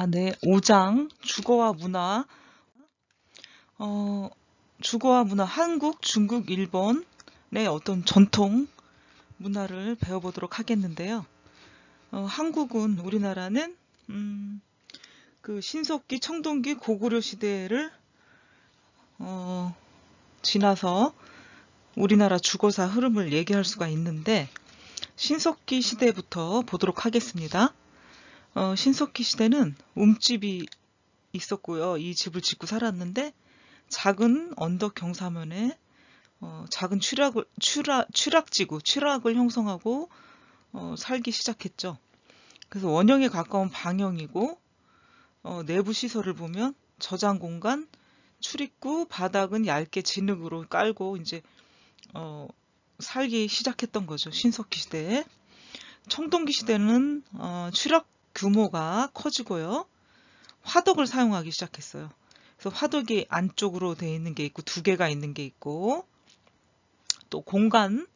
네. 5장 주거와 문화. 주거와 문화, 한국, 중국, 일본의 어떤 전통 문화를 배워보도록 하겠는데요. 한국은, 우리나라는 그 신석기, 청동기, 고구려 시대를 지나서 우리나라 주거사 흐름을 얘기할 수가 있는데, 신석기 시대부터 보도록 하겠습니다. 신석기 시대는 움집이 있었고요. 이 집을 짓고 살았는데, 작은 언덕 경사면에 작은 취락을 형성하고 살기 시작했죠. 그래서 원형에 가까운 방형이고, 내부 시설을 보면 저장 공간, 출입구, 바닥은 얇게 진흙으로 깔고 이제 살기 시작했던 거죠. 신석기 시대에. 청동기 시대는 취락 규모가 커지고요. 화덕을 사용하기 시작했어요. 그래서 화덕이 안쪽으로 되어 있는 게 있고, 2개가 있는 게 있고, 또 공간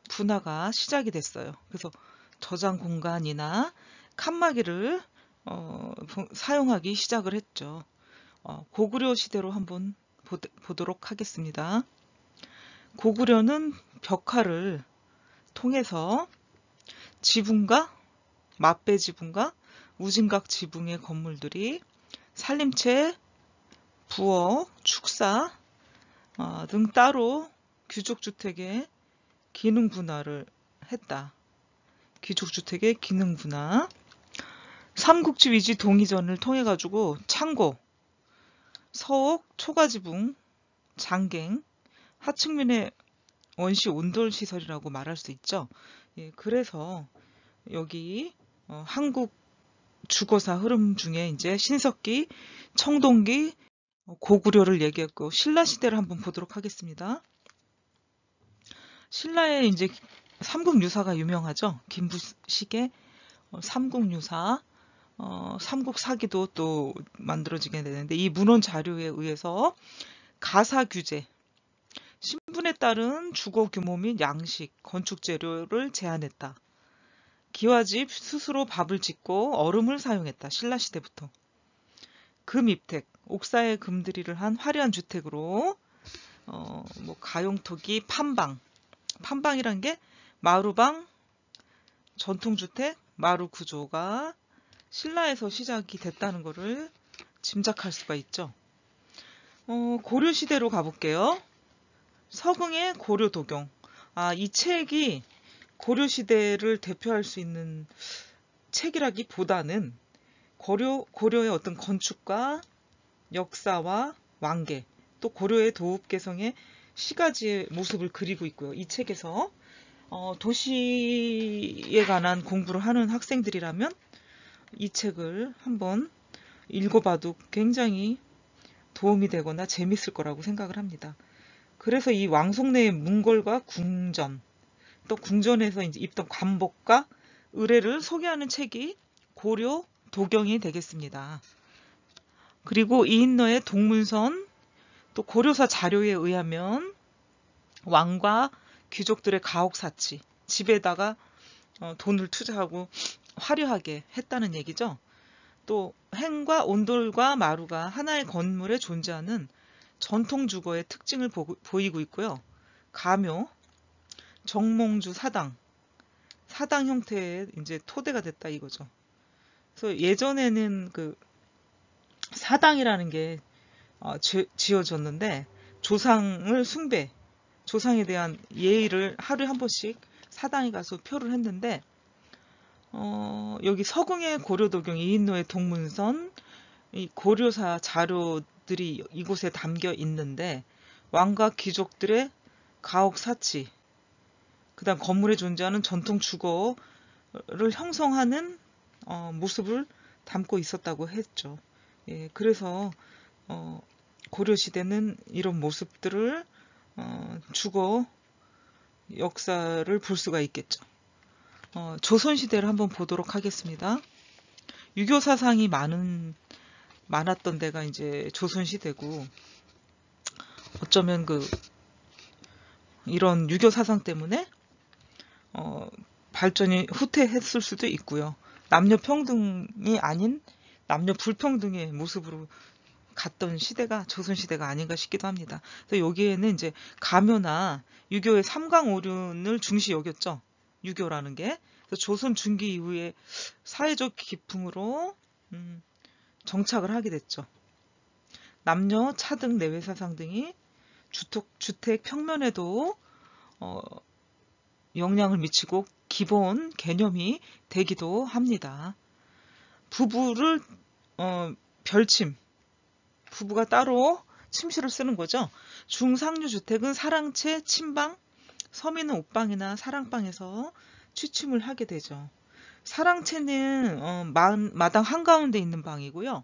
분화가 시작이 됐어요. 그래서 저장 공간이나 칸막이를 사용하기 시작을 했죠. 고구려 시대로 한번 보도록 하겠습니다. 고구려는 벽화를 통해서 지붕과 맞배 지붕과 우진각 지붕의 건물들이 산림채, 부엌, 축사 등 따로 귀족주택의 기능 분화를 했다. 귀족주택의 기능 분화. 삼국지 위지 동이전을 통해 가지고 창고, 서옥, 초가지붕, 장갱, 하층면의 원시 온돌 시설이라고 말할 수 있죠. 그래서 여기 한국 주거사 흐름 중에 이제 신석기, 청동기, 고구려를 얘기했고, 신라 시대를 한번 보도록 하겠습니다. 신라의 이제 삼국유사가 유명하죠. 김부식의 삼국유사, 삼국사기도 또 만들어지게 되는데, 이 문헌 자료에 의해서 가사 규제, 신분에 따른 주거 규모 및 양식, 건축 재료를 제한했다. 기와집 스스로 밥을 짓고 얼음을 사용했다. 신라 시대부터. 금입택, 옥사에 금들이를 한 화려한 주택으로 가용토기, 판방이란 게 마루방, 전통주택, 마루 구조가 신라에서 시작이 됐다는 것을 짐작할 수가 있죠. 고려시대로 가볼게요. 서궁의 고려도경. 이 책이 고려시대를 대표할 수 있는 책이라기보다는 고려의 어떤 건축과 역사와 왕계, 또 고려의 도읍 개성의 시가지의 모습을 그리고 있고요. 이 책에서 도시에 관한 공부를 하는 학생들이라면 이 책을 한번 읽어봐도 굉장히 도움이 되거나 재밌을 거라고 생각을 합니다. 그래서 이 왕송내의 문궐과 궁전, 또 궁전에서 이제 입던 관복과 의례를 소개하는 책이 고려 도경이 되겠습니다. 그리고 이인너의 동문선, 또 고려사 자료에 의하면 왕과 귀족들의 가옥사치, 집에다가 돈을 투자하고 화려하게 했다는 얘기죠. 또 행과 온돌과 마루가 하나의 건물에 존재하는 전통 주거의 특징을 보이고 있고요. 가묘, 정몽주 사당 형태의 이제 토대가 됐다 이거죠. 그래서 예전에는 그 사당이라는 게 지어졌는데, 조상을 숭배, 조상에 대한 예의를 하루에 한 번씩 사당에 가서 표를 했는데, 여기 서궁의 고려도경, 이인노의 동문선, 이 고려사 자료들이 이곳에 담겨 있는데, 왕과 귀족들의 가옥사치, 그 다음 건물에 존재하는 전통 주거를 형성하는 모습을 담고 있었다고 했죠. 그래서 고려시대는 이런 모습들을 주거 역사를 볼 수가 있겠죠. 조선시대를 한번 보도록 하겠습니다. 유교 사상이 많았던 데가 이제 조선시대고, 어쩌면 이런 유교 사상 때문에 발전이 후퇴했을 수도 있고요. 남녀 평등이 아닌 남녀 불평등의 모습으로 갔던 시대가 조선시대가 아닌가 싶기도 합니다. 그래서 여기에는 이제 가묘나 유교의 삼강오륜을 중시 여겼죠. 유교라는 게. 그래서 조선 중기 이후에 사회적 기풍으로 정착을 하게 됐죠. 남녀, 차등, 내외사상 등이 주택 평면에도 영향을 미치고 기본 개념이 되기도 합니다. 부부를 별침, 부부가 따로 침실을 쓰는 거죠. 중상류 주택은 사랑채, 침방, 서민은 옷방이나 사랑방에서 취침을 하게 되죠. 사랑채는 마당 한가운데 있는 방이고요.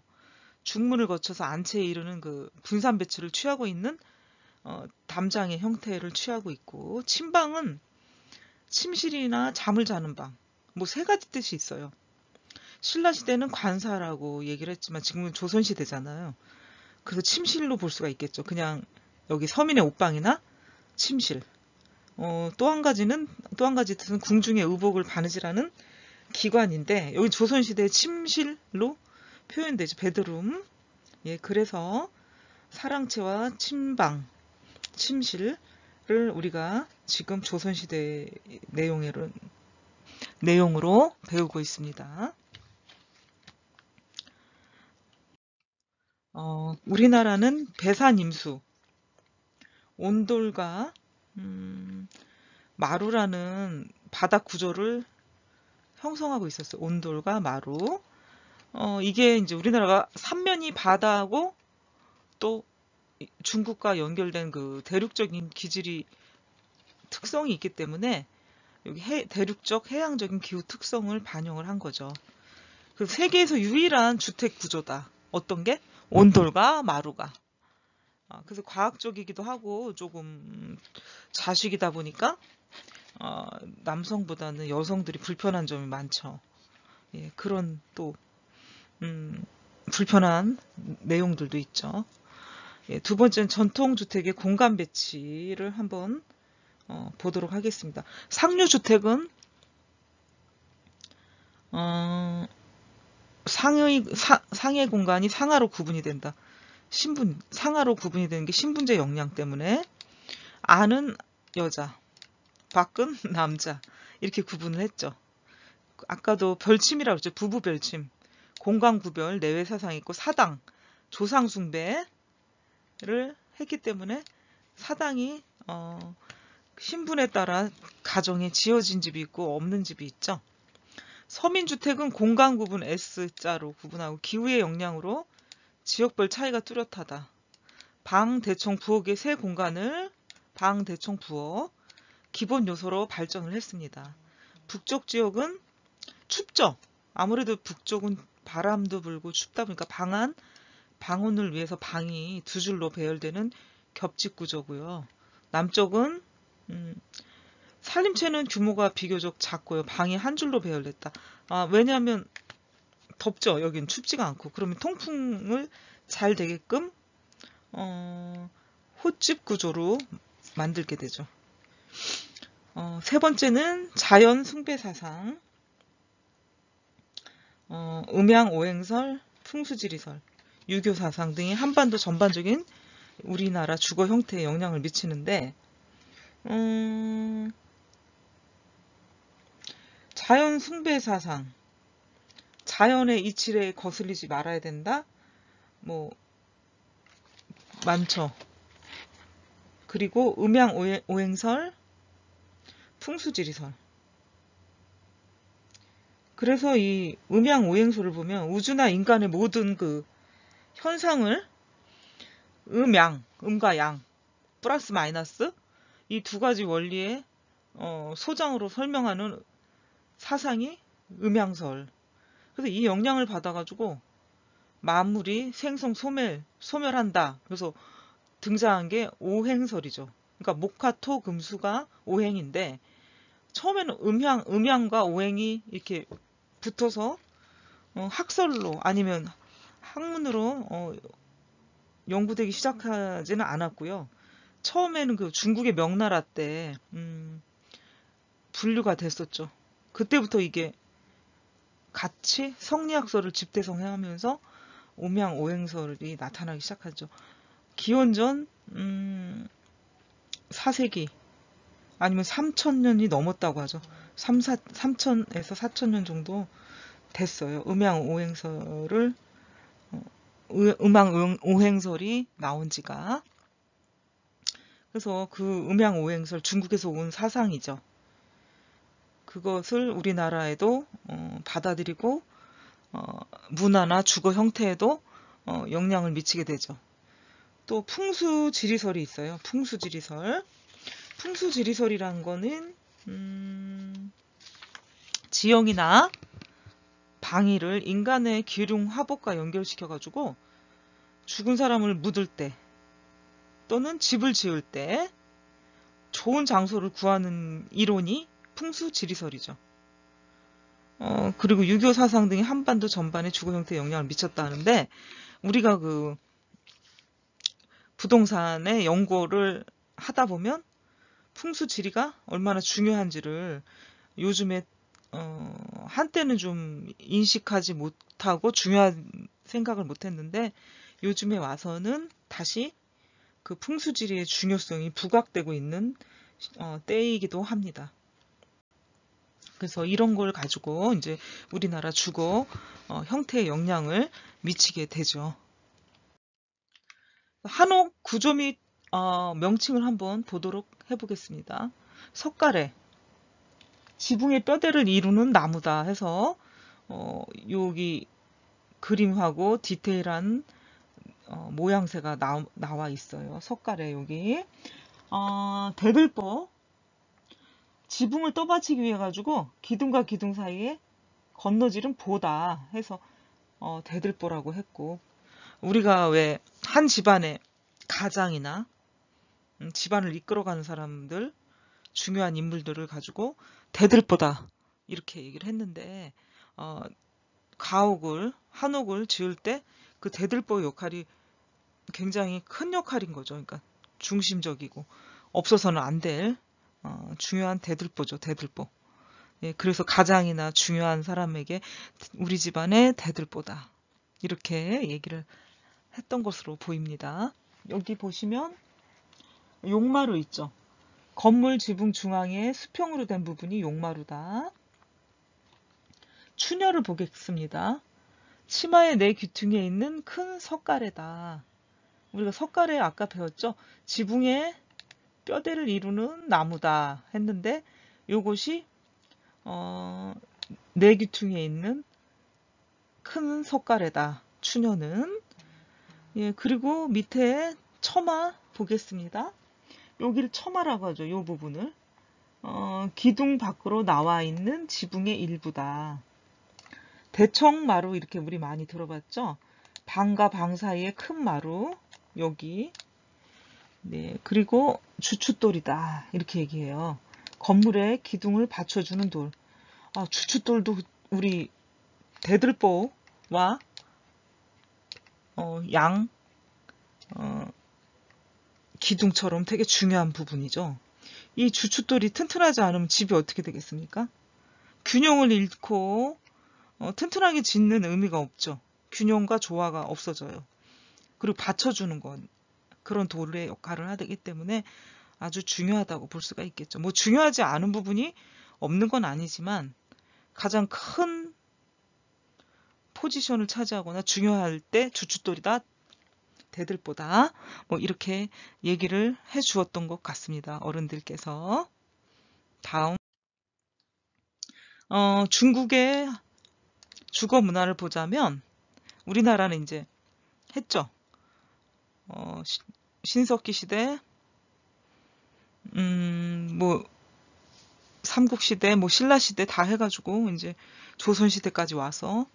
중문을 거쳐서 안채에 이르는 그 분산 배치를 취하고 있는 담장의 형태를 취하고 있고, 침방은 침실이나 잠을 자는 방, 뭐 세 가지 뜻이 있어요. 신라시대는 관사라고 얘기를 했지만 지금은 조선시대잖아요. 그래서 침실로 볼 수가 있겠죠. 그냥 여기 서민의 옷방이나 침실. 또 한 가지 뜻은 궁중의 의복을 바느질하는 기관인데, 여기 조선시대의 침실로 표현되죠. 베드룸. 예, 그래서 사랑채와 침방, 침실을 우리가 지금 조선시대 내용으로 배우고 있습니다. 우리나라는 배산임수, 온돌과 마루라는 바닥 구조를 형성하고 있었어요. 온돌과 마루. 이게 이제 우리나라가 삼면이 바다하고 또 중국과 연결된 그 대륙적인 기질이 특성이 있기 때문에 여기 대륙적 해양적인 기후 특성을 반영을 한 거죠. 그 세계에서 유일한 주택 구조다. 어떤 게? 온돌과 마루가. 그래서 과학적이기도 하고 조금 자식이다 보니까 남성보다는 여성들이 불편한 점이 많죠. 예, 그런 또 불편한 내용들도 있죠. 예, 두 번째는 전통주택의 공간 배치를 한번 보도록 하겠습니다. 상류주택은 상의 공간이 상하로 구분이 된다. 상하로 구분이 되는 게 신분제 영향 때문에 안은 여자, 밖은 남자 이렇게 구분을 했죠. 아까도 별침이라고 했죠. 부부 별침. 공간 구별, 내외 사상 있고 사당, 조상 숭배를 했기 때문에 사당이 신분에 따라 가정에 지어진 집이 있고 없는 집이 있죠. 서민주택은 공간 구분 S자로 구분하고 기후의 영향으로 지역별 차이가 뚜렷하다. 방, 대청, 부엌의 세 공간을 방, 대청, 부엌 기본 요소로 발전을 했습니다. 북쪽 지역은 춥죠. 아무래도 북쪽은 바람도 불고 춥다 보니까 방온을 위해서 방이 두 줄로 배열되는 겹집 구조고요. 남쪽은 살림채는 규모가 비교적 작고요. 방이 한 줄로 배열됐다. 왜냐하면 덥죠. 여긴 춥지가 않고. 그러면 통풍을 잘 되게끔 홑집 구조로 만들게 되죠. 세 번째는 자연 숭배 사상, 음양 오행설, 풍수지리설, 유교 사상 등이 한반도 전반적인 우리나라 주거 형태에 영향을 미치는데, 자연 숭배 사상, 자연의 이치에 거슬리지 말아야 된다. 뭐 많죠. 그리고 음양 오행설, 풍수지리설. 그래서 이 음양 오행설을 보면 우주나 인간의 모든 그 현상을 음과 양, 플러스 마이너스 이 두 가지 원리의 소장으로 설명하는 사상이 음양설. 그래서 이 영향을 받아가지고 만물이 생성 소멸한다. 그래서 등장한 게 오행설이죠. 그러니까 목화 토 금수가 오행인데 처음에는 음양과 오행이 이렇게 붙어서 학설로 아니면 학문으로 연구되기 시작하지는 않았고요. 처음에는 그 중국의 명나라 때 분류가 됐었죠. 그때부터 이게 같이 성리학설을 집대성하면서 음양오행설이 나타나기 시작하죠. 기원전 4세기 아니면 3000년이 넘었다고 하죠. 3000에서 4000년 정도 됐어요. 음양오행설을 음양오행설이 나온 지가. 그래서 그 음양오행설 중국에서 온 사상이죠. 그것을 우리나라에도 받아들이고 문화나 주거 형태에도 영향을 미치게 되죠. 또 풍수지리설이 있어요. 풍수지리설. 풍수지리설이란 거는 지형이나 방위를 인간의 기륭 화복과 연결시켜가지고 죽은 사람을 묻을 때 또는 집을 지을 때 좋은 장소를 구하는 이론이 풍수지리설이죠. 그리고 유교 사상 등이 한반도 전반에 주거 형태에 영향을 미쳤다 하는데, 우리가 그 부동산의 연구를 하다 보면 풍수지리가 얼마나 중요한지를 요즘에 한때는 좀 인식하지 못하고 중요한 생각을 못했는데, 요즘에 와서는 다시 그 풍수지리의 중요성이 부각되고 있는 때이기도 합니다. 그래서 이런 걸 가지고 이제 우리나라 주거 형태에 영향을 미치게 되죠. 한옥 구조 및 명칭을 한번 보도록 해보겠습니다. 석가래, 지붕의 뼈대를 이루는 나무다 해서 여기 그림하고 디테일한 모양새가 나와 있어요. 석가래 여기. 대들보, 지붕을 떠받치기 위해 가지고 기둥과 기둥 사이에 건너지른 보다 해서 대들보라고 했고, 우리가 왜 한 집안의 가장이나 집안을 이끌어가는 사람들, 중요한 인물들을 가지고 대들보다 이렇게 얘기를 했는데, 가옥을 한옥을 지을 때 그 대들보 역할이 굉장히 큰 역할인 거죠. 그러니까 중심적이고 없어서는 안 될 중요한 대들보죠. 대들보. 예, 그래서 가장이나 중요한 사람에게 우리 집안의 대들보다 이렇게 얘기를 했던 것으로 보입니다. 여기 보시면 용마루 있죠. 건물 지붕 중앙에 수평으로 된 부분이 용마루다. 추녀를 보겠습니다. 치마의 네 귀퉁이에 있는 큰 석가래다. 우리가 석가래 아까 배웠죠? 지붕에 뼈대를 이루는 나무다 했는데, 요것이 네 귀퉁이에 있는 큰 석가래다. 추녀는. 예, 그리고 밑에 처마 보겠습니다. 여기를 처마라고 하죠. 이 부분을. 기둥 밖으로 나와 있는 지붕의 일부다. 대청마루 이렇게 우리 많이 들어봤죠? 방과 방 사이에 큰 마루 여기. 네, 그리고 주춧돌이다 이렇게 얘기해요. 건물의 기둥을 받쳐주는 돌. 주춧돌도 우리 대들보와 양 기둥처럼 되게 중요한 부분이죠. 이 주춧돌이 튼튼하지 않으면 집이 어떻게 되겠습니까? 균형을 잃고 튼튼하게 짓는 의미가 없죠. 균형과 조화가 없어져요. 그리고 받쳐주는 건 그런 돌의 역할을 하기 때문에 아주 중요하다고 볼 수가 있겠죠. 뭐 중요하지 않은 부분이 없는 건 아니지만 가장 큰 포지션을 차지하거나 중요할 때 주춧돌이다, 대들보다 뭐 이렇게 얘기를 해 주었던 것 같습니다. 어른들께서. 다음 중국의 주거 문화를 보자면 우리나라는 이제 했죠. 신석기 시대, 뭐 삼국 시대, 뭐 신라 시대 다 해가지고 이제 조선 시대까지 와서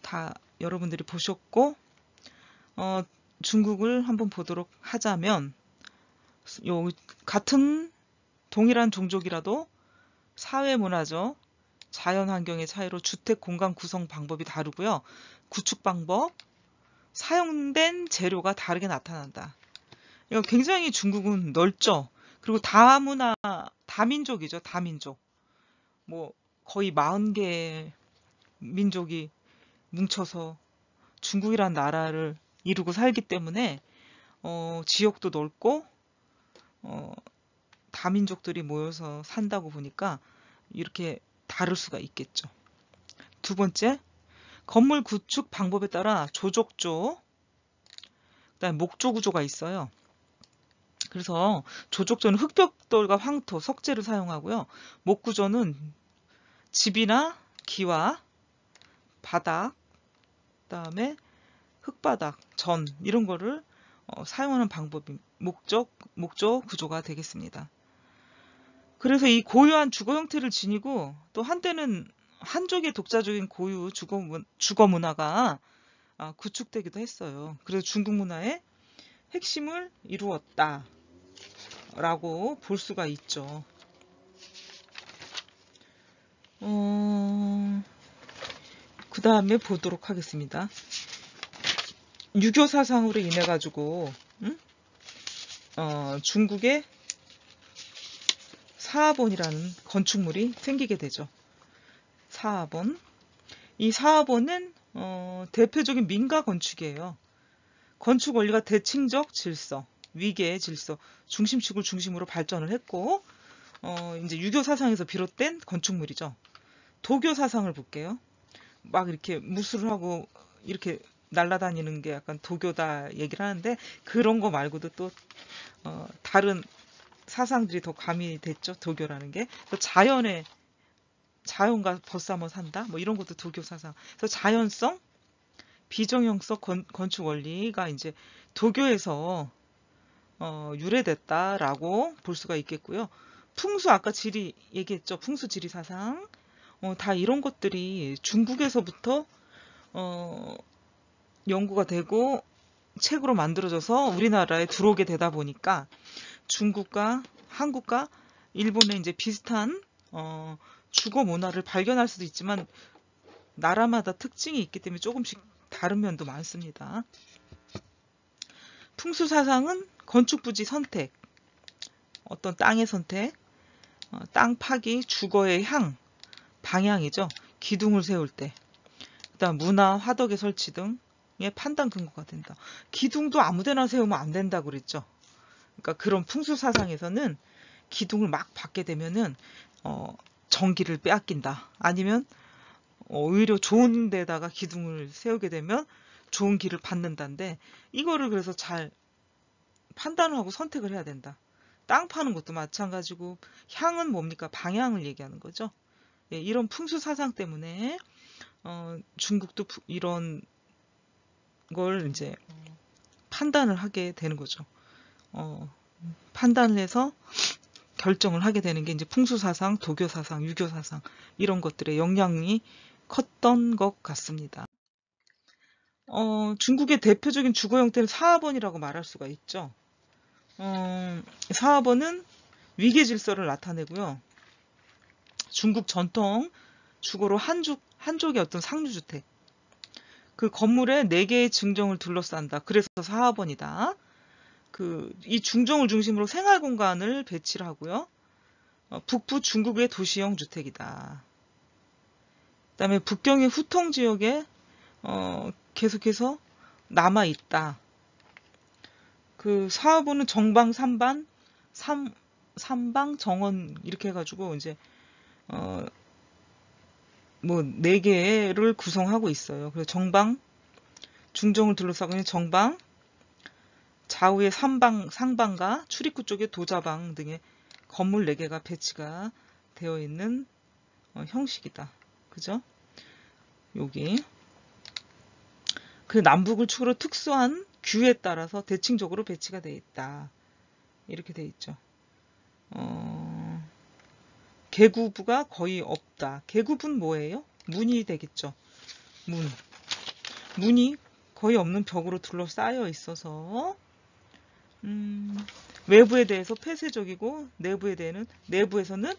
다 여러분들이 보셨고, 중국을 한번 보도록 하자면 같은 동일한 종족이라도 사회 문화적 자연 환경의 차이로 주택 공간 구성 방법이 다르고요. 구축 방법, 사용된 재료가 다르게 나타난다. 이거 굉장히 중국은 넓죠. 그리고 다문화, 다민족이죠. 다민족. 뭐 거의 40개 민족이 뭉쳐서 중국이란 나라를 이루고 살기 때문에 지역도 넓고 다민족들이 모여서 산다고 보니까 이렇게 다를 수가 있겠죠. 두 번째, 건물 구축 방법에 따라 조족조, 그다음에 목조 구조가 있어요. 그래서 조족조는 흙벽돌과 황토, 석재를 사용하고요. 목구조는 집이나 기와 바닥, 그다음에 흙바닥, 전 이런 거를 사용하는 방법이 목조 구조가 되겠습니다. 그래서 이 고유한 주거 형태를 지니고 또 한때는 한족의 독자적인 고유 주거 문화가 구축되기도 했어요. 그래서 중국 문화의 핵심을 이루었다라고 볼 수가 있죠. 그 다음에 보도록 하겠습니다. 유교 사상으로 인해 가지고 중국의 사하본이라는 건축물이 생기게 되죠. 사하본. 이 사하본은 대표적인 민가 건축이에요. 건축 원리가 대칭적 질서, 위계의 질서, 중심축을 중심으로 발전을 했고 이제 유교 사상에서 비롯된 건축물이죠. 도교 사상을 볼게요. 막 이렇게 무술을 하고 이렇게 날아다니는 게 약간 도교다 얘기를 하는데 그런 거 말고도 또 다른 사상들이 더 가미됐죠. 도교라는 게. 자연과 벗삼아 산다. 뭐 이런 것도 도교 사상. 그래서 자연성, 비정형성 건축 원리가 이제 도교에서 유래됐다라고 볼 수가 있겠고요. 풍수 아까 지리 얘기했죠. 풍수 지리 사상. 다 이런 것들이 중국에서부터 연구가 되고 책으로 만들어져서 우리나라에 들어오게 되다 보니까 중국과 한국과 일본의 이제 비슷한 주거 문화를 발견할 수도 있지만 나라마다 특징이 있기 때문에 조금씩 다른 면도 많습니다. 풍수 사상은 건축 부지 선택, 어떤 땅의 선택, 땅 파기, 주거의 방향이죠. 기둥을 세울 때, 그다음 문화, 화덕의 설치 등의 판단 근거가 된다. 기둥도 아무데나 세우면 안 된다고 그랬죠. 그러니까 그런 풍수 사상에서는 기둥을 막 받게 되면은 전기를 빼앗긴다. 아니면 오히려 좋은 데다가 기둥을 세우게 되면 좋은 길을 받는다인데 이거를 그래서 잘 판단을 하고 선택을 해야 된다. 땅 파는 것도 마찬가지고 향은 뭡니까? 방향을 얘기하는 거죠. 예, 이런 풍수 사상 때문에 중국도 이런 걸 이제 판단을 하게 되는 거죠. 판단을 해서 결정을 하게 되는 게 이제 풍수 사상, 도교 사상, 유교 사상 이런 것들의 영향이 컸던 것 같습니다. 중국의 대표적인 주거 형태는 사하본이라고 말할 수가 있죠. 사하본은 위계 질서를 나타내고요. 중국 전통 주거로 한족의 어떤 상류주택. 그 건물에 4개의 증정을 둘러싼다. 그래서 사하본이다. 이 중정을 중심으로 생활 공간을 배치를 하고요. 북부 중국의 도시형 주택이다. 그다음에 북경의 후통 지역에 계속해서 남아 있다. 그 사하본은 정방, 삼방, 정원 이렇게 해가지고 이제 뭐 4개를 구성하고 있어요. 그래서 정방, 중정을 둘러싸고 있는 정방, 좌우의 상방과 출입구 쪽에 도자방 등의 건물 4개가 배치가 되어 있는 형식이다. 그죠? 여기. 그 남북을 축으로 특수한 규에 따라서 대칭적으로 배치가 되어 있다. 이렇게 되어 있죠. 개구부가 거의 없다. 개구부는 뭐예요? 문이 되겠죠. 문이 거의 없는 벽으로 둘러싸여 있어서 외부에 대해서 폐쇄적이고 내부에서는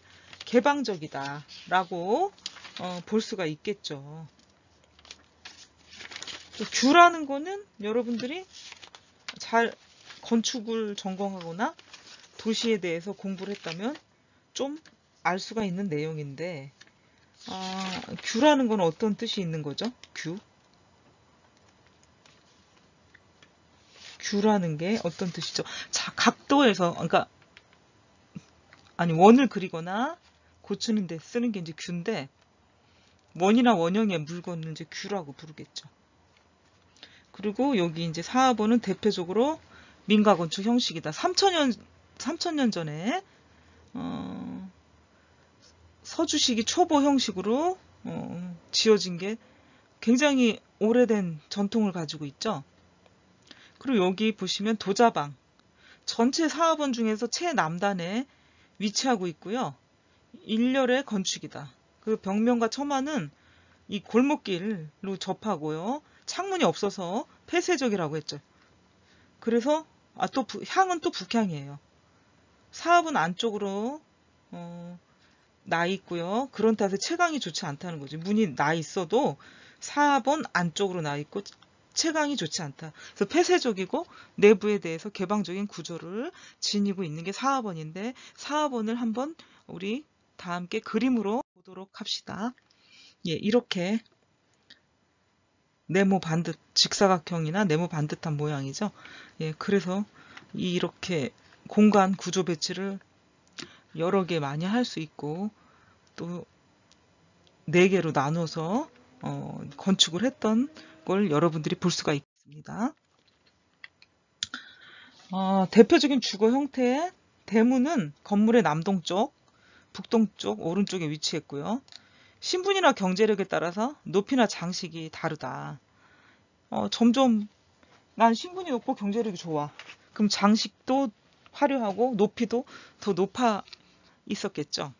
개방적이다 라고 볼 수가 있겠죠. 규라는 거는 여러분들이 잘 건축을 전공하거나 도시에 대해서 공부를 했다면 좀 알 수가 있는 내용인데 규라는 건 어떤 뜻이 있는 거죠? 규라는 게 어떤 뜻이죠? 자, 각도에서, 그러니까, 원을 그리거나 고치는 데 쓰는 게 이제 규인데, 원이나 원형의 물건을 이제 규라고 부르겠죠. 그리고 여기 이제 4번은 대표적으로 민가 건축 형식이다. 3,000년 전에, 서주시기 초보 형식으로, 지어진 게 굉장히 오래된 전통을 가지고 있죠. 그리고 여기 보시면 도자방. 전체 4번 중에서 최남단에 위치하고 있고요. 일렬의 건축이다. 그 벽면과 처마는 이 골목길로 접하고요. 창문이 없어서 폐쇄적이라고 했죠. 그래서 또 향은 또 북향이에요. 4번 안쪽으로 나 있고요. 그런 탓에 채광이 좋지 않다는 거죠. 문이 나 있어도 4번 안쪽으로 나 있고 채광이 좋지 않다. 그래서 폐쇄적이고 내부에 대해서 개방적인 구조를 지니고 있는 게 4번인데 4번을 한번 우리 다 함께 그림으로 보도록 합시다. 예, 이렇게 네모 반듯 직사각형이나 네모 반듯한 모양이죠. 예, 그래서 이렇게 공간 구조 배치를 여러 개 많이 할 수 있고 또 4개로 나눠서 건축을 했던 걸 여러분들이 볼 수가 있습니다. 대표적인 주거 형태의 대문은 건물의 남동쪽, 북동쪽, 오른쪽에 위치했고요. 신분이나 경제력에 따라서 높이나 장식이 다르다. 점점 난 신분이 높고 경제력이 좋아. 그럼 장식도 화려하고 높이도 더 높아 있었겠죠.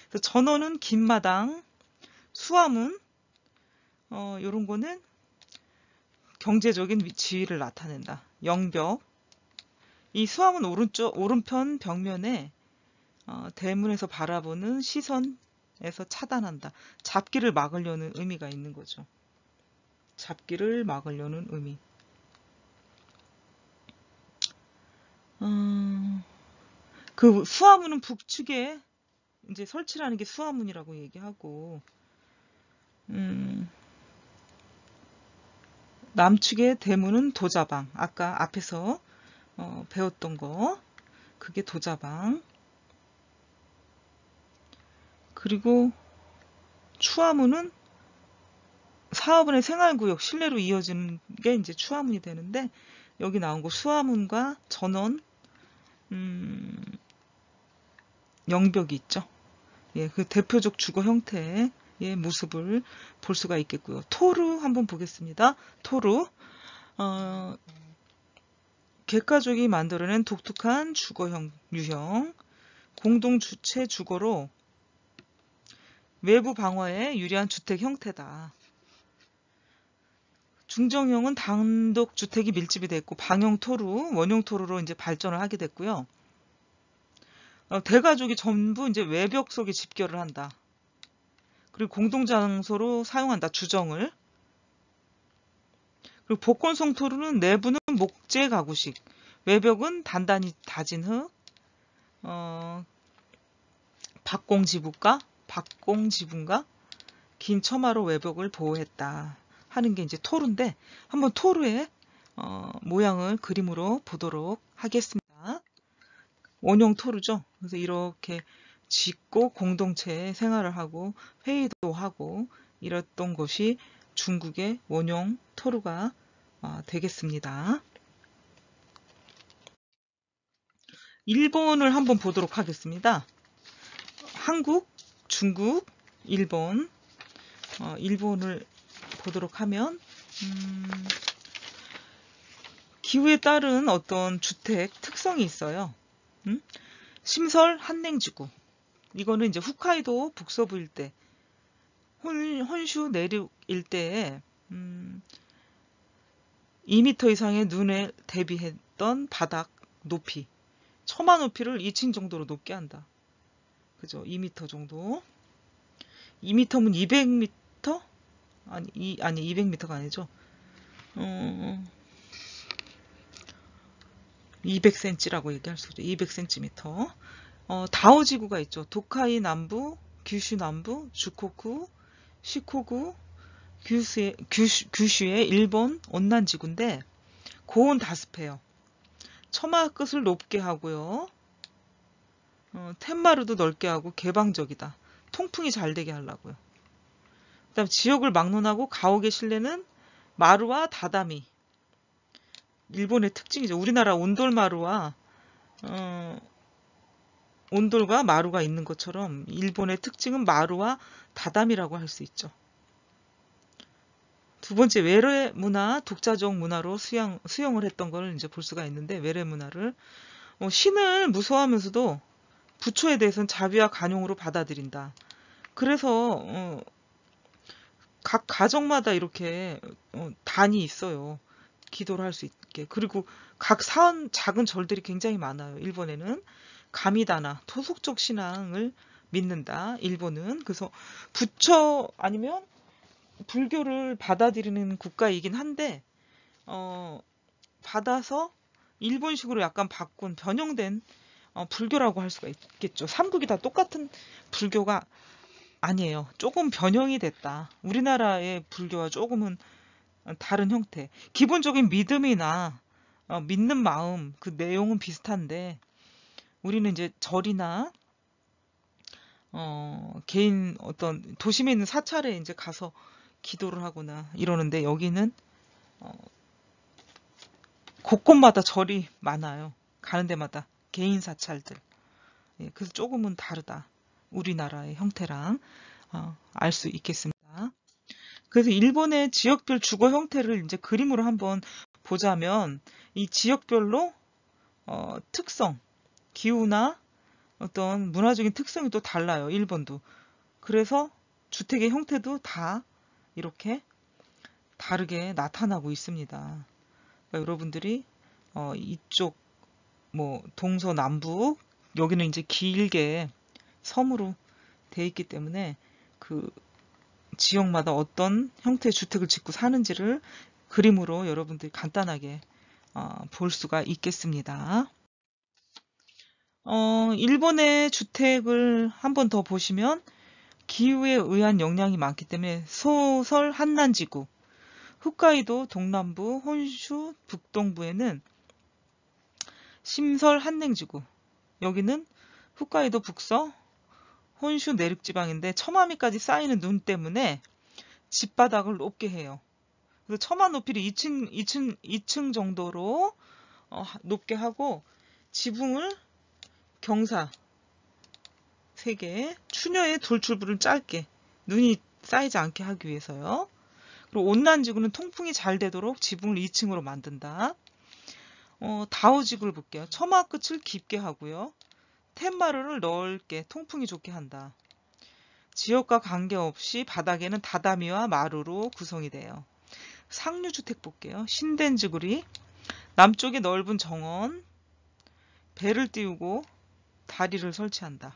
그래서 전원은 긴 마당, 수화문, 요런 거는 경제적인 지위를 나타낸다. 영벽. 이 수화문 오른편 벽면에 대문에서 바라보는 시선에서 차단한다. 잡기를 막으려는 의미가 있는 거죠. 잡기를 막으려는 의미. 그 수화문은 북측에 이제 설치라는 게 수화문이라고 얘기하고, 남측의 대문은 도자방. 아까 앞에서 배웠던 거. 그게 도자방. 그리고 추화문은 4번의 생활구역 실내로 이어지는 게 이제 추화문이 되는데 여기 나온 거 수화문과 전원 영벽이 있죠. 예, 그 대표적 주거 형태의 모습을 볼 수가 있겠고요. 토르 한번 보겠습니다. 토르 객가족이 만들어낸 독특한 주거형 유형 공동주체 주거로 외부 방어에 유리한 주택 형태다. 중정형은 단독 주택이 밀집이 됐고 방형 토루, 원형 토루로 이제 발전을 하게 됐고요. 대가족이 전부 이제 외벽 속에 집결을 한다. 그리고 공동장소로 사용한다. 주정을. 그리고 복건성 토루는 내부는 목재 가구식, 외벽은 단단히 다진 흙, 박공지붕과 긴 처마로 외벽을 보호했다 하는 게 이제 토루인데 한번 토루의 모양을 그림으로 보도록 하겠습니다. 원형 토루죠. 그래서 이렇게 짓고 공동체 생활을 하고 회의도 하고 이랬던 것이 중국의 원형 토루가 되겠습니다. 일본을 한번 보도록 하겠습니다. 한국, 중국, 일본, 일본을 보도록 하면 기후에 따른 어떤 주택 특성이 있어요. 심설 한냉지구. 이거는 이제 홋카이도 북서부 일대, 혼슈 내륙 일대에 2m 이상의 눈에 대비했던 바닥 높이, 처마 높이를 2층 정도로 높게 한다. 그죠? 2m 정도. 2m면 200m? 아니 200m가 아니죠. 200cm라고 얘기할 수 있죠. 200cm. 다오지구가 있죠. 도카이 남부, 규슈 남부, 주코쿠, 시코구, 규슈의 일본 온난지구인데 고온 다습해요. 처마 끝을 높게 하고요. 텐마루도 넓게 하고 개방적이다. 통풍이 잘 되게 하려고요. 그다음 지역을 막론하고 가옥의 실내는 마루와 다다미. 일본의 특징이죠. 우리나라 온돌마루와 온돌과 마루가 있는 것처럼 일본의 특징은 마루와 다다미라고 할 수 있죠. 두 번째, 외래 문화, 독자적 문화로 수용을 했던 걸 이제 볼 수가 있는데, 외래 문화를 신을 무서워하면서도 부처에 대해서는 자비와 간용으로 받아들인다. 그래서 각 가정마다 이렇게 단이 있어요. 기도를 할 수 있게. 그리고 각 작은 절들이 굉장히 많아요. 일본에는 가미다나 토속적 신앙을 믿는다. 일본은. 그래서 부처 아니면 불교를 받아들이는 국가이긴 한데 받아서 일본식으로 약간 바꾼 변형된 불교라고 할 수가 있겠죠. 삼국이 다 똑같은 불교가 아니에요. 조금 변형이 됐다. 우리나라의 불교와 조금은 다른 형태. 기본적인 믿음이나 믿는 마음, 그 내용은 비슷한데 우리는 이제 절이나 개인 어떤 도심에 있는 사찰에 이제 가서 기도를 하거나 이러는데 여기는 곳곳마다 절이 많아요. 가는 데마다 개인 사찰들. 예, 그래서 조금은 다르다. 우리나라의 형태랑 알 수 있겠습니다. 그래서 일본의 지역별 주거 형태를 이제 그림으로 한번 보자면 이 지역별로 특성, 기후나 어떤 문화적인 특성이 또 달라요. 일본도. 그래서 주택의 형태도 다 이렇게 다르게 나타나고 있습니다. 그러니까 여러분들이 이쪽 뭐 동서남북 여기는 이제 길게 섬으로 돼 있기 때문에 그 지역마다 어떤 형태의 주택을 짓고 사는지를 그림으로 여러분들이 간단하게 볼 수가 있겠습니다. 일본의 주택을 한 번 더 보시면 기후에 의한 영향이 많기 때문에 소설 한난지구, 홋카이도 동남부, 혼슈 북동부에는 심설 한냉지구, 여기는 홋카이도 북서, 혼슈 내륙지방인데 처마미까지 쌓이는 눈 때문에 집바닥을 높게 해요. 그래서 처마 높이를 2층 정도로 높게 하고 지붕을 경사 3개, 추녀의 돌출부를 짧게 눈이 쌓이지 않게 하기 위해서요. 그리고 온난지구는 통풍이 잘 되도록 지붕을 2층으로 만든다. 다오지구를 볼게요. 처마 끝을 깊게 하고요. 텐마루를 넓게 통풍이 좋게 한다. 지역과 관계없이 바닥에는 다다미와 마루로 구성이 돼요. 상류주택 볼게요. 신덴지구리 남쪽에 넓은 정원, 배를 띄우고 다리를 설치한다.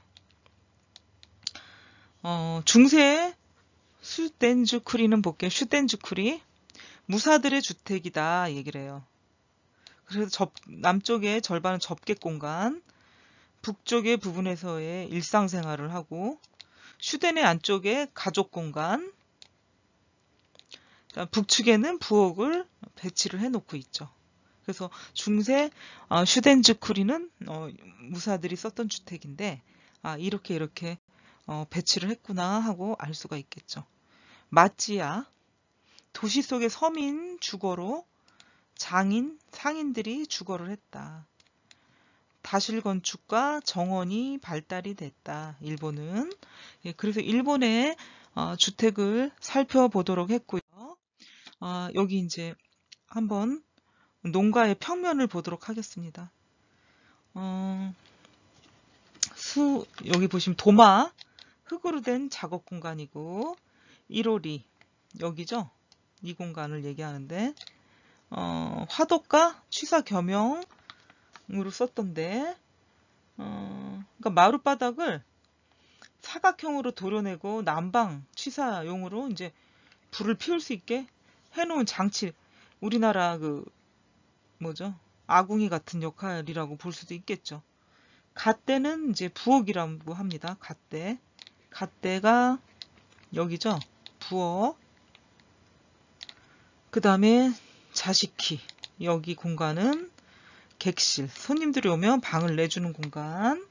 중세 슈덴주쿠리는 볼게요. 슈덴주쿠리 무사들의 주택이다 얘기를 해요. 그래서 남쪽의 절반은 접객 공간, 북쪽의 부분에서의 일상생활을 하고 슈덴의 안쪽에 가족 공간, 북측에는 부엌을 배치를 해놓고 있죠. 그래서 중세 슈덴즈쿠리는 무사들이 썼던 주택인데 이렇게 배치를 했구나 하고 알 수가 있겠죠. 마찌야 도시 속의 서민 주거로 장인, 상인들이 주거를 했다. 다실 건축과 정원이 발달이 됐다. 일본은. 예, 그래서 일본의 주택을 살펴보도록 했고요. 여기 이제 한번 농가의 평면을 보도록 하겠습니다. 여기 보시면 도마, 흙으로 된 작업 공간이고 1호리 여기죠. 이 공간을 얘기하는데 화덕과 취사 겸용으로 썼던데 그러니까 마룻바닥을 사각형으로 도려내고 난방 취사용으로 이제 불을 피울 수 있게 해놓은 장치, 우리나라 아궁이 같은 역할이라고 볼 수도 있겠죠. 갓대는 이제 부엌이라고 합니다. 갓대. 갓대가 여기죠. 부엌. 그 다음에 자식키. 여기 공간은 객실. 손님들이 오면 방을 내주는 공간이라고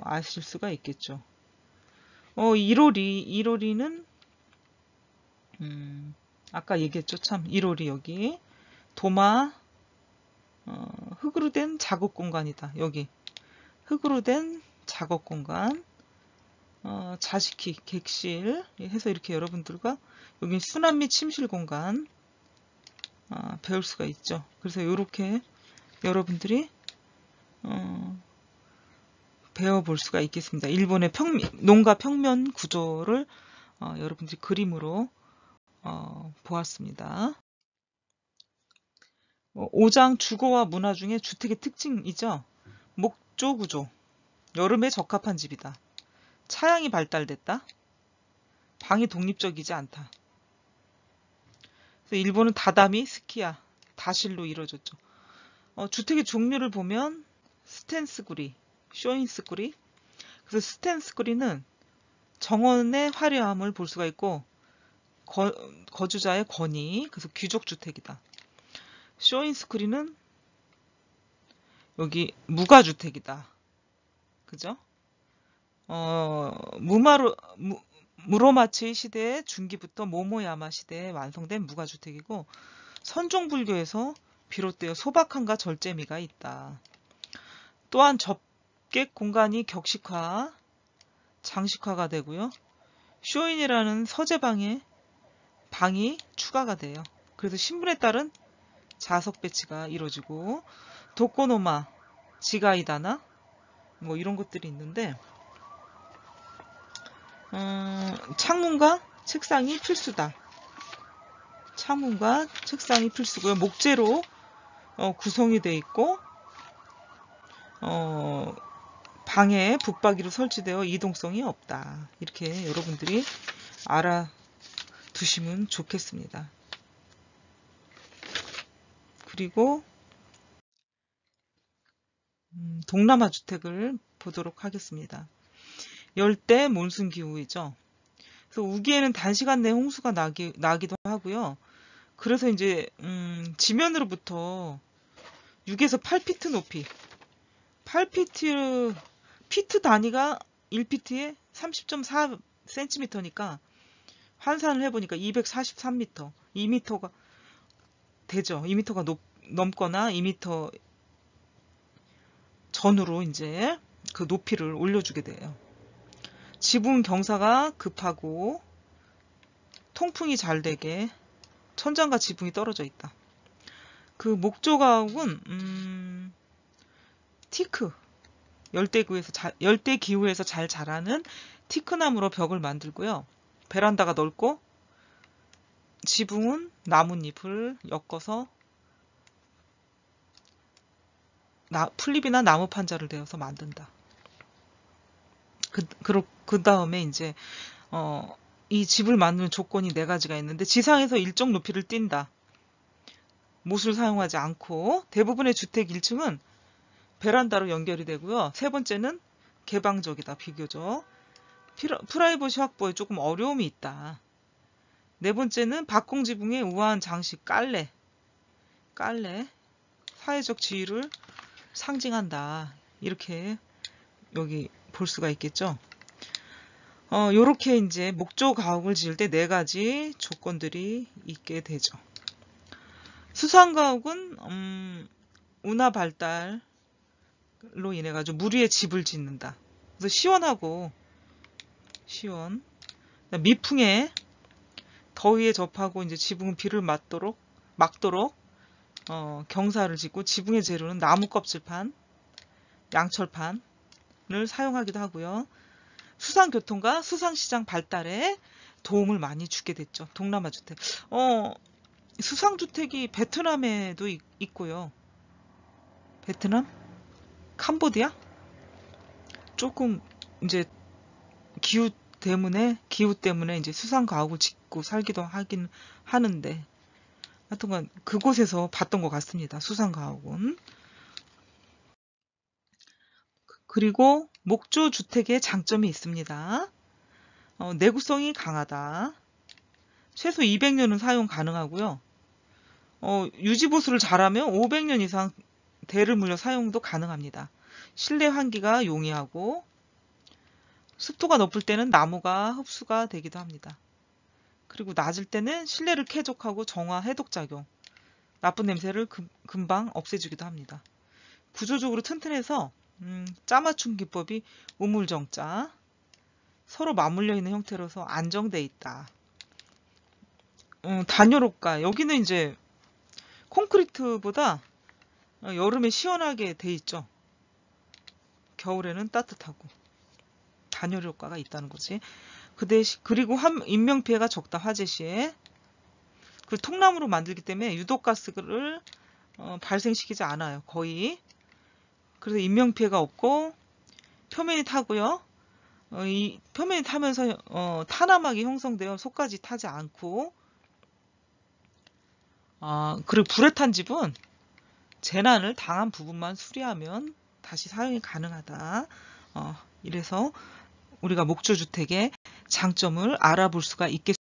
아실 수가 있겠죠. 1호리는 아까 얘기했죠. 참 1호리 여기 도마 흙으로 된 작업 공간이다. 여기 흙으로 된 작업 공간, 자식키, 객실 해서 이렇게 여러분들과 여기 수납 및 침실 공간 배울 수가 있죠. 그래서 이렇게 여러분들이 배워볼 수가 있겠습니다. 일본의 농가 평면 구조를 여러분들이 그림으로 보았습니다. 5장 주거와 문화 중에 주택의 특징이죠. 목조 구조. 여름에 적합한 집이다. 차양이 발달됐다. 방이 독립적이지 않다. 그래서 일본은 다다미, 스키야, 다실로 이루어졌죠. 주택의 종류를 보면 스텐스구리, 쇼인스구리. 그래서 스텐스구리는 정원의 화려함을 볼 수가 있고 거주자의 권위, 그래서 귀족주택이다. 쇼인스쿠리는 여기 무가주택이다. 그죠? 무로마치 시대 중기부터 모모야마 시대에 완성된 무가주택이고 선종불교에서 비롯되어 소박함과 절제미가 있다. 또한 접객 공간이 격식화, 장식화가 되고요. 쇼인이라는 서재방에 방이 추가가 돼요. 그래서 신분에 따른 자석 배치가 이루어지고 도코노마, 지가이다나 뭐 이런 것들이 있는데 창문과 책상이 필수다. 창문과 책상이 필수고요. 목재로 구성이 되어 있고 방에 붙박이로 설치되어 이동성이 없다. 이렇게 여러분들이 알아두시면 좋겠습니다. 그리고 동남아 주택을 보도록 하겠습니다. 열대 몬순 기후이죠. 그래서 우기에는 단시간 내 홍수가 나기도 하고요. 그래서 이제 지면으로부터 6에서 8피트 높이, 8피트 피트 단위가 1피트에 30.4cm니까 환산을 해보니까 243m, 2m가 되죠. 2m가 넘거나 2m 전후로 이제 그 높이를 올려주게 돼요. 지붕 경사가 급하고 통풍이 잘 되게 천장과 지붕이 떨어져 있다. 그 목조 가옥은 티크 열대 기후에서 잘 자라는 티크나무로 벽을 만들고요. 베란다가 넓고 지붕은 나뭇잎을 엮어서 풀잎이나 나무 판자를 대어서 만든다. 그 다음에 이제 이 집을 만드는 조건이 4가지가 있는데 지상에서 일정 높이를 띈다. 못을 사용하지 않고 대부분의 주택 1층은 베란다로 연결이 되고요. 3번째는 개방적이다. 비교적 프라이버시 확보에 조금 어려움이 있다. 4번째는 박공 지붕의 우아한 장식 깔레 사회적 지위를 상징한다. 이렇게 여기 볼 수가 있겠죠. 요렇게 이제 목조 가옥을 지을 때 4가지 조건들이 있게 되죠. 수상 가옥은 운하 발달로 인해 가지고 물 위에 집을 짓는다. 그래서 시원 미풍에 더위에 접하고 이제 지붕은 비를 막도록 경사를 짓고 지붕의 재료는 나무 껍질판, 양철판을 사용하기도 하고요. 수상교통과 수상시장 발달에 도움을 많이 주게 됐죠. 동남아 주택. 수상주택이 베트남에도 있고요. 베트남? 캄보디아? 조금 이제 기후 때문에 이제 수상 가옥을 짓고 살기도 하긴 하는데 하여튼간 그곳에서 봤던 것 같습니다. 수상 가옥은. 그리고 목조 주택의 장점이 있습니다. 내구성이 강하다. 최소 200년은 사용 가능하고요. 유지보수를 잘하면 500년 이상 대를 물려 사용도 가능합니다. 실내 환기가 용이하고 습도가 높을 때는 나무가 흡수가 되기도 합니다. 그리고 낮을 때는 실내를 쾌적하고 정화 해독작용, 나쁜 냄새를 금방 없애주기도 합니다. 구조적으로 튼튼해서 짜맞춤 기법이 우물정자, 서로 맞물려 있는 형태로서 안정되어 있다. 단열호가, 여기는 이제 콘크리트보다 여름에 시원하게 돼 있죠. 겨울에는 따뜻하고 단열 효과가 있다는 거지. 그리고 인명피해가 적다. 화재 시에. 그 통나무로 만들기 때문에 유독가스를 발생시키지 않아요. 거의. 그래서 인명피해가 없고 표면이 타고요. 이 표면이 타면서 탄화막이 형성되어 속까지 타지 않고, 그리고 불에 탄 집은 재난을 당한 부분만 수리하면 다시 사용이 가능하다. 이래서 우리가 목조주택의 장점을 알아볼 수가 있겠습니다.